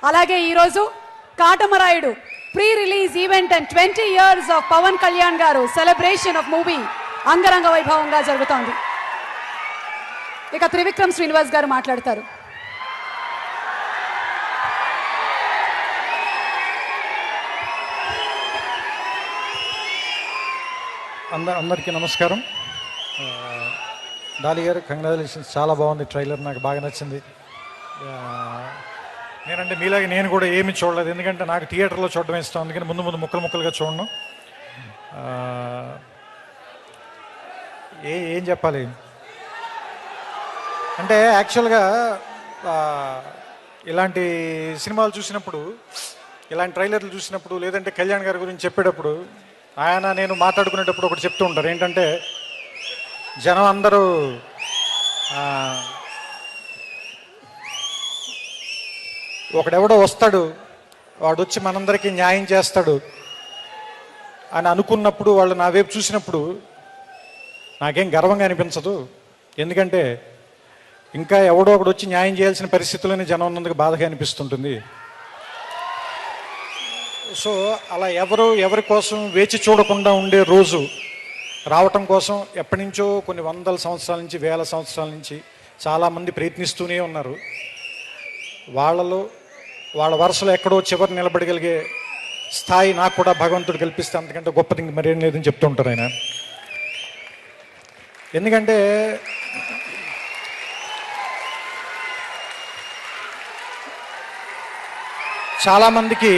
అలాగే ఈరోజు Katamarayudu pre release event and 20 years of Pawan Kalyan garu celebration of movie అంగరంగ వైభవంగా జరుగుతోంది. ఇక త్రివిక్రమ్ శ్రీనివాస్ గారు మాట్లాడతారు. అందరికీ నమస్కారం. డాలి గారు కంగ్రాచులేషన్స్, చాలా బాగుంది ట్రైలర్, నాకు బాగా నచ్చింది. నేనంటే మీలాగే నేను కూడా ఏమీ చూడలేదు, ఎందుకంటే నాకు థియేటర్లో చూడడం ఇష్టం, అందుకని ముందు ముక్కలుగా చూడను. ఏం చెప్పాలి అంటే యాక్చువల్గా ఇలాంటి సినిమాలు చూసినప్పుడు, ఇలాంటి ట్రైలర్లు చూసినప్పుడు, లేదంటే కళ్యాణ్ గారి గురించి చెప్పేటప్పుడు ఆయన నేను మాట్లాడుకునేటప్పుడు ఒకటి చెప్తూ ఉంటారు. ఏంటంటే జనం అందరూ ఒకడెవడో వస్తాడు, వాడు వచ్చి మనందరికీ న్యాయం చేస్తాడు అని అనుకున్నప్పుడు, వాళ్ళు నా వైపు చూసినప్పుడు నాకేం గర్వంగా అనిపించదు. ఎందుకంటే ఇంకా ఎవడో ఒకడు వచ్చి న్యాయం చేయాల్సిన పరిస్థితుల్లోనే జనం ఉన్నందుకు బాధగా అనిపిస్తుంటుంది. సో అలా ఎవరి కోసం వేచి చూడకుండా ఉండే రోజు రావటం కోసం ఎప్పటి నుంచో కొన్ని వందల సంవత్సరాల నుంచి, వేల సంవత్సరాల నుంచి చాలామంది ప్రయత్నిస్తూనే ఉన్నారు. వాళ్ళ వరుసలో ఎక్కడో చివరి నిలబడగలిగే స్థాయి నాకు కూడా భగవంతుడు కల్పిస్తే అంతకంటే గొప్పది మరేం లేదని చెప్తూ ఉంటారు ఆయన. ఎందుకంటే చాలామందికి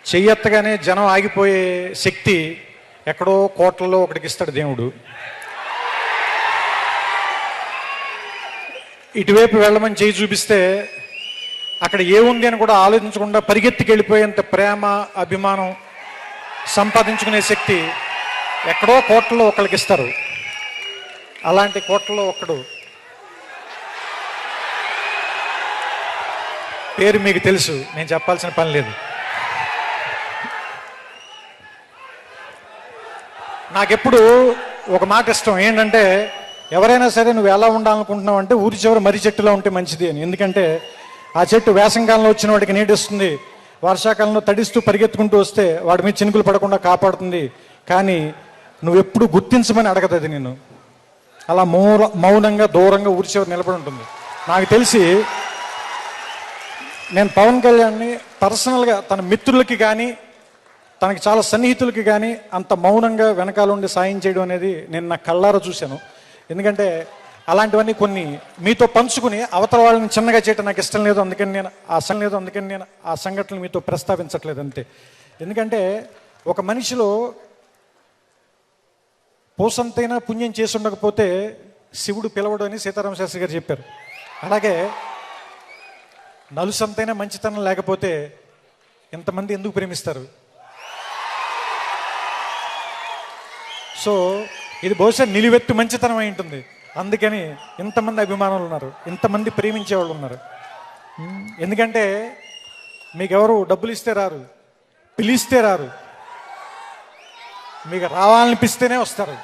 చెయ్యెత్తగానే జనం ఆగిపోయే శక్తి ఎక్కడో కోట్లలో ఒకటికి ఇస్తాడు దేవుడు. ఇటువైపు వెళ్ళమని చేయి చూపిస్తే అక్కడ ఏముంది అని కూడా ఆలోచించకుండా పరిగెత్తికి వెళ్ళిపోయేంత ప్రేమ, అభిమానం సంపాదించుకునే శక్తి ఎక్కడో కోట్లలో ఒకరికి ఇస్తారు. అలాంటి కోట్లలో ఒకడు పేరు మీకు తెలుసు, నేను చెప్పాల్సిన పని లేదు. నాకెప్పుడు ఒక మాట ఇష్టం, ఏంటంటే ఎవరైనా సరే నువ్వు ఎలా ఉండాలనుకుంటున్నావు అంటే ఊరి చివరి మర్రి చెట్టులో ఉంటే మంచిది అని. ఎందుకంటే ఆ చెట్టు వేసంకాలంలో వచ్చిన వాడికి నీడిస్తుంది, వర్షాకాలంలో తడిస్తూ పరిగెత్తుకుంటూ వస్తే వాడి మీద చినుకులు పడకుండా కాపాడుతుంది. కానీ నువ్వెప్పుడు గుర్తించమని అడగదు అది నిన్ను. అలా మౌనంగా దూరంగా ఊరి చివరి నిలబడి ఉంటుంది. నాకు తెలిసి నేను పవన్ కళ్యాణ్ని పర్సనల్గా తన మిత్రులకి కానీ, తనకి చాలా సన్నిహితులకి కానీ అంత మౌనంగా వెనకాల ఉండి సాయం చేయడం అనేది నేను నా కళ్ళారా చూశాను. ఎందుకంటే అలాంటివన్నీ కొన్ని మీతో పంచుకుని అవతల వాళ్ళని చిన్నగా చేయటం నాకు ఇష్టం లేదు, అందుకని నేను ఆ సంఘటనలు మీతో ప్రస్తావించట్లేదు అంతే. ఎందుకంటే ఒక మనిషిలో పోసంతైనా పుణ్యం చేసి ఉండకపోతే శివుడు పిలవడు అని సీతారామ శాస్త్రి గారు చెప్పారు. అలాగే నలుసంతైనా మంచితనం లేకపోతే ఎంతమంది ఎందుకు ప్రేమిస్తారు? సో ఇది బహుశా నిలువెత్తు మంచితనం అయి ఉంటుంది, అందుకని ఇంతమంది అభిమానులు ఉన్నారు, ఇంతమంది ప్రేమించే వాళ్ళు ఉన్నారు. ఎందుకంటే మీకెవరు డబ్బులు ఇస్తే రారు, పిలిస్తే రారు, మీకు రావాలనిపిస్తేనే వస్తారు.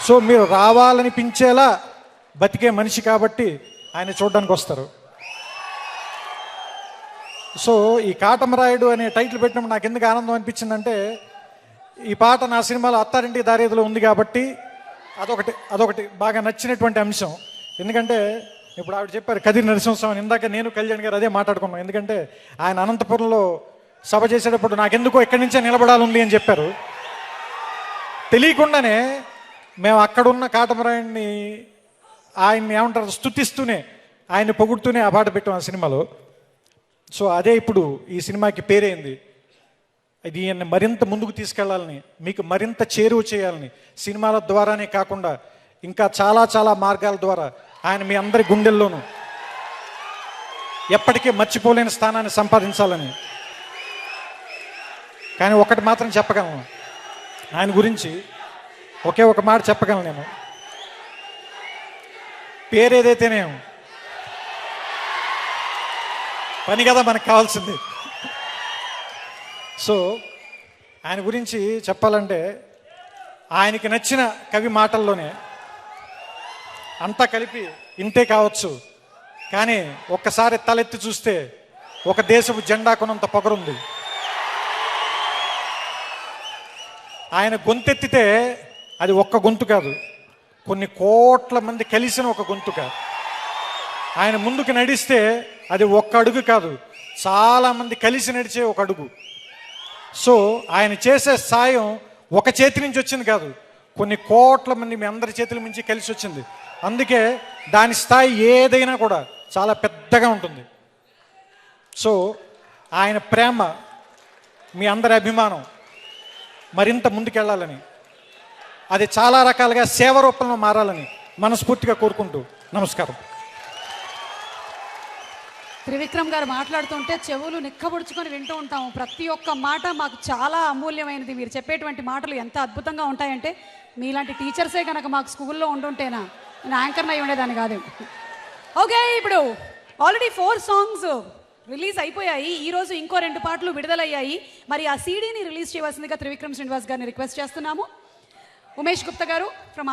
సో మీరు రావాలనిపించేలా బతికే మనిషి కాబట్టి ఆయన చూడడానికి వస్తారు. సో ఈ కాటమరాయుడు అనే టైటిల్ పెట్టినప్పుడు నాకు ఎందుకు ఆనందం అనిపించిందంటే, ఈ పాట నా సినిమాలో అత్తారింటికి దారేదిలో ఉంది కాబట్టి అదొకటి బాగా నచ్చినటువంటి అంశం. ఎందుకంటే ఇప్పుడు ఆవిడ చెప్పారు కదిరి నరసింహస్వామి, ఇందాక నేను కళ్యాణ్ గారు అదే మాట్లాడుకున్నాం. ఎందుకంటే ఆయన అనంతపురంలో సభ చేసేటప్పుడు నాకెందుకో ఎక్కడి నుంచే నిలబడాలి అని చెప్పారు. తెలియకుండానే మేము అక్కడున్న కాటమరాయుడిని ఆయన్ని ఏమంటారు స్తుతిస్తూనే, ఆయన్ని పొగుడుతూనే ఆ పాట పెట్టాం ఆ సినిమాలో. సో అదే ఇప్పుడు ఈ సినిమాకి పేరైంది. ఇది ఈయన్ని మరింత ముందుకు తీసుకెళ్లాలని, మీకు మరింత చేరువ చేయాలని, సినిమాల ద్వారానే కాకుండా ఇంకా చాలా మార్గాల ద్వారా ఆయన మీ అందరి గుండెల్లోనూ ఎప్పటికీ మర్చిపోలేని స్థానాన్ని సంపాదించాలని. కానీ ఒకటి మాత్రం చెప్పగలను, ఆయన గురించి ఒకే ఒక మాట చెప్పగలను నేను, పేరేదైతేనే పని కదా మనకు కావాల్సింది. సో ఆయన గురించి చెప్పాలంటే ఆయనకి నచ్చిన కవి మాటల్లోనే అంతా కలిపి ఇంతే కావచ్చు, కానీ ఒక్కసారి తలెత్తి చూస్తే ఒక దేశపు జెండా కొనంత పొగరుంది. ఆయన గొంతెత్తితే అది ఒక్క గొంతు కాదు, కొన్ని కోట్ల మంది కలిసిన ఒక గొంతుక. ఆయన ముందుకు నడిస్తే అది ఒక్క అడుగు కాదు, చాలామంది కలిసి నడిచే ఒక అడుగు. సో ఆయన చేసే సాయం ఒక చేతి నుంచి వచ్చింది కాదు, కొన్ని కోట్ల మంది మీ అందరి చేతుల నుంచి కలిసి వచ్చింది. అందుకే దాని స్థాయి ఏదైనా కూడా చాలా పెద్దగా ఉంటుంది. సో ఆయన ప్రేమ, మీ అందరి అభిమానం మరింత ముందుకెళ్ళాలని, అది చాలా రకాలుగా సేవ రూపంలో మారాలని మనస్ఫూర్తిగా కోరుకుంటూ నమస్కారం. త్రివిక్రమ్ గారు మాట్లాడుతుంటే చెవులు నిక్కబుడుచుకొని వింటూ ఉంటాము. ప్రతి ఒక్క మాట మాకు చాలా అమూల్యమైనది. మీరు చెప్పేటువంటి మాటలు ఎంత అద్భుతంగా ఉంటాయంటే, మీలాంటి టీచర్సే కనుక మాకు స్కూల్లో ఉండుంటేనా నేను యాంకర్ని అయి ఉండేదాన్ని కాదు. ఓకే, ఇప్పుడు ఆల్రెడీ 4 సాంగ్స్ రిలీజ్ అయిపోయాయి. ఈరోజు ఇంకో 2 పాటలు విడుదలయ్యాయి. మరి ఆ సీడీని రిలీజ్ చేయవలసిందిగా త్రివిక్రమ్ శ్రీనివాస్ గారిని రిక్వెస్ట్ చేస్తున్నాము. ఉమేష్ గుప్తా గారు ఫ్రమ్